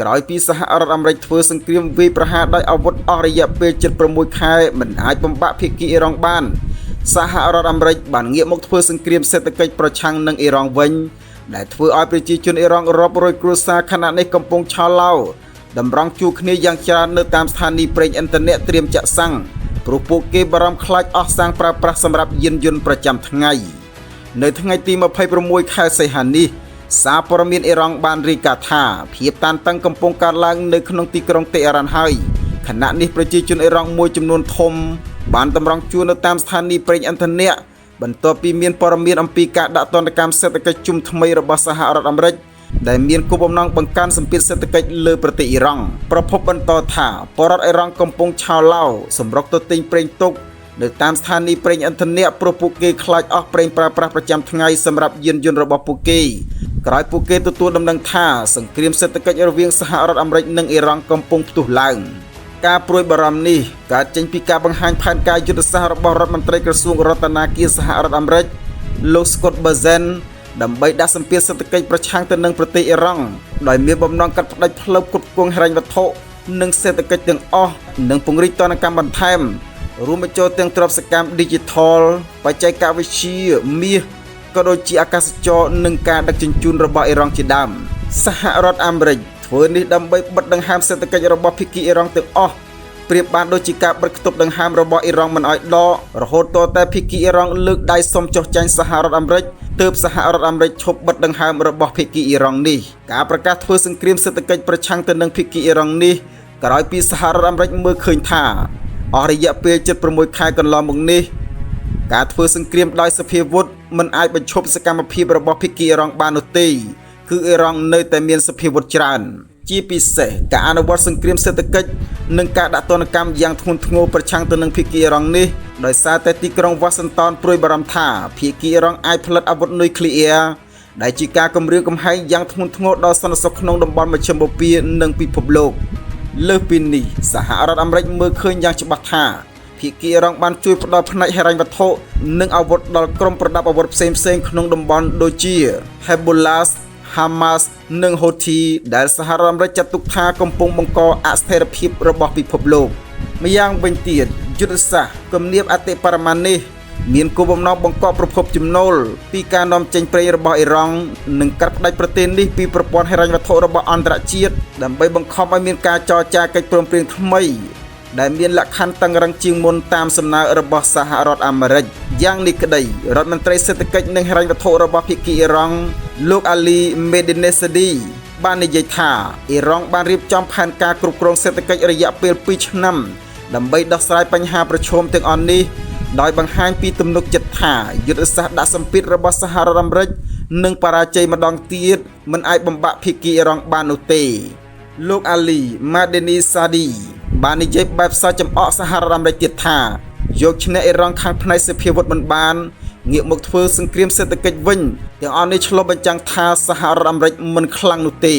ក្រោយពីសហរដ្ឋអាមេរិកធ្វើសង្គ្រាមវាយប្រហារដោយអាវុធអស់រយៈពេល76ខែមិនអាចបំបាក់ភាគីអ៊ីរ៉ង់បានសហរដ្ឋអាមេរិកបានងាកមកធ្វើសង្គ្រាមសេដ្ឋកិច្ចប្រឆាំងនឹងអ៊ីរ៉ង់វិញដែលធ្វើឲ្យប្រជាជនអ៊ីរ៉ង់រាប់រយគ្រួសារខណៈនេះកំពុងឆោឡោតម្រង់ជួរគ្នាយ៉ាងច្រើននៅតាមស្ថានីយ៍ប្រេងឥន្ធនៈត្រៀមចាក់សាំងព្រោះពួកគេបារម្ភខ្លាចអស់សាំងប្រើប្រាស់សម្រាប់យានយន្តប្រចាំថ្ងៃនៅថ្ងៃទី26ខែសីហានេះសារព័ត៌មានអ៊ីរ៉ង់បានរាយការណ៍ថាភាពតានតឹងកំពុងកើតឡើងនៅក្នុងទីក្រុងតេហេរ៉ានហើយខណៈនេះប្រជាជនអ៊ីរ៉ង់មួយចំនួនធំបានតម្រង់ជួរនៅតាមស្ថានីយ៍ប្រេងឥន្ធនៈបន្ទាប់ពីមានព័ត៌មានអំពីការដាក់ទណ្ឌកម្មសេដ្ឋកិច្ចជុំថ្មីរបស់សហរដ្ឋអាមេរិកដែលមានគោលបំណងបង្កើនសម្ពាធសេដ្ឋកិច្ចលើប្រទេសអ៊ីរ៉ង់ប្រភពបន្តថាពលរដ្ឋអ៊ីរ៉ង់កំពុងឆោឡោសម្រុកទៅទិញប្រេងទុកនៅតាមស្ថានីយ៍ប្រេងឥន្ធនៈព្រោះពួកគេខ្លាចអស់ប្រេងប្រើប្រាស់ប្រចាំថ្ងៃសម្រាប់យានយន្តរបស់ពួកគេក្រោយពួកគេទទួលដំណឹងថាសង្គ្រាមសេដ្ឋកិច្ចរវាងសហរដ្ឋអាមេរិកនិងអ៊ីរ៉ង់កំពុងផ្ទុះឡើងការព្រួយបារម្ភនេះកើតចេញពីការបង្ហាញផែនការយុទ្ធសាស្ត្ររបស់រដ្ឋមន្ត្រីក្រសួងរដ្ឋាភិបាលសហរដ្ឋអាមេរិកលោក Scott Bessent ដើម្បីដាក់សម្ពាធសេដ្ឋកិច្ចប្រឆាំងទៅនឹងប្រទេសអ៊ីរ៉ង់ដោយមានបំណងកាត់ផ្តាច់ផ្លូវផ្គត់ផ្គង់ហិរញ្ញវត្ថុនិងសេដ្ឋកិច្ចទាំងអស់និងពង្រីកទណ្ឌកម្មបន្ថែមរួមបញ្ចូលទាំងទ្រព្យសកម្ម Digital បច្ចេកវិទ្យាមាសក៏ដូចជាអាកាសចរណ៍និងការដឹកជញ្ជូនរបស់អ៊ីរ៉ង់ជាដើមសហរដ្ឋអាមេរិកធ្វើនេះដើម្បីបិទដង្ហើមសេដ្ឋកិច្ចរបស់ភាគីអ៊ីរ៉ង់ទាំងអស់ប្រៀបបានដូចជាការបិទគប់ដង្ហើមរបស់អ៊ីរ៉ង់មិនឲ្យដករហូតតតែភាគីអ៊ីរ៉ង់លើកដៃសុំចុះចាញ់សហរដ្ឋអាមេរិកទើបសហរដ្ឋអាមេរិកឈប់បិទដង្ហើមរបស់ភាគីអ៊ីរ៉ង់នេះការប្រកាសធ្វើសង្គ្រាមសេដ្ឋកិច្ចប្រឆាំងទៅនឹងភាគីអ៊ីរ៉ង់នេះក្រោយពីសហរដ្ឋអាមេរិកមើលឃើញថាអស់រយៈពេល76ខែកន្លងមកនេះការធ្វើសង្គ្រាមដោយសភាវុធមិនអាចបញ្ឈប់សកម្មភាពរបស់ភាគីអ៊ីរ៉ង់បាននោះទេគឺអ៊ីរ៉ង់នៅតែមានសភាវុធច្រើនជាពិសេសការអនុវត្តសង្គ្រាមសេដ្ឋកិច្ចនិងការដាក់ទណ្ឌកម្មយ៉ាងធ្ងន់ធ្ងរប្រឆាំងទៅនឹងភាគីអ៊ីរ៉ង់នេះដោយសារតែទីក្រុង Washington ព្រួយបារម្ភថាភាគីអ៊ីរ៉ង់អាចផលិតអាវុធនុយក្លេអ៊ែរដែលជាការគំរាមកំហែងយ៉ាងធ្ងន់ធ្ងរដល់សន្តិសុខក្នុងតំបន់មជ្ឈិមបូព៌ានិងពិភពលោកលើសពីនេះសហរដ្ឋអាមេរិកមើលឃើញយ៉ាងច្បាស់ថាភាគីអ៊ីរ៉ង់បានជួយផ្ដល់ផ្នែកហិរញ្ញវត្ថុនិងអាវុធដល់ក្រុមប្រដាប់អាវុធផ្សេងៗក្នុងតំបន់ដូចជា Hezbollah, Hamas និង Houthi ដែលសហរដ្ឋអាមេរិកចាត់ទុកថាកំពុងបង្កអស្ថិរភាពរបស់ពិភពលោកម្យ៉ាងវិញទៀតយុទ្ធសាស្ត្រគំនាបអតិបរមានេះមានគោលបំណងបង្កប្រភពចំណូលពីការនាំចេញប្រេងរបស់អ៊ីរ៉ង់និងកាត់ផ្តាច់ប្រទេសនេះពីប្រព័ន្ធហិរញ្ញវត្ថុរបស់អន្តរជាតិដើម្បីបង្ខំឲ្យមានការចរចាកិច្ចព្រមព្រៀងថ្មីដែលមានលក្ខខណ្ឌតឹងរ៉ឹងជាងមុនតាមសំណើរបស់សហរដ្ឋអាមេរិកយ៉ាងនេះក្តីរដ្ឋមន្ត្រីសេដ្ឋកិច្ចនិងហិរញ្ញវត្ថុរបស់ភាគីអ៊ីរ៉ង់លោក Ali Medinezadi បាននិយាយថាអ៊ីរ៉ង់បានរៀបចំផែនការគ្រប់គ្រងសេដ្ឋកិច្ចរយៈពេល2ឆ្នាំដើម្បីដោះស្រាយបញ្ហាប្រឈមទាំងអស់នេះដោយបង្ហាញពីទំនុកចិត្តថាយុទ្ធសាស្ត្រដាក់សម្ពាធរបស់សហរដ្ឋអាមេរិកនឹងបរាជ័យម្ដងទៀតមិនអាចបំបាក់ភាគីអ៊ីរ៉ង់បាននោះទេលោក Ali Medinezadi បាននិយាយបែបសើចំអកសហរដ្ឋអាមេរិកទៀតថាយកឈ្នះអ៊ីរ៉ង់ខាងផ្នែកសភាវុធមិនបានងាកមកធ្វើសង្គ្រាមសេដ្ឋកិច្ចវិញទាំងអស់នេះឆ្លុះបញ្ចាំងថាសហរដ្ឋអាមេរិកមិនខ្លាំងនោះទេ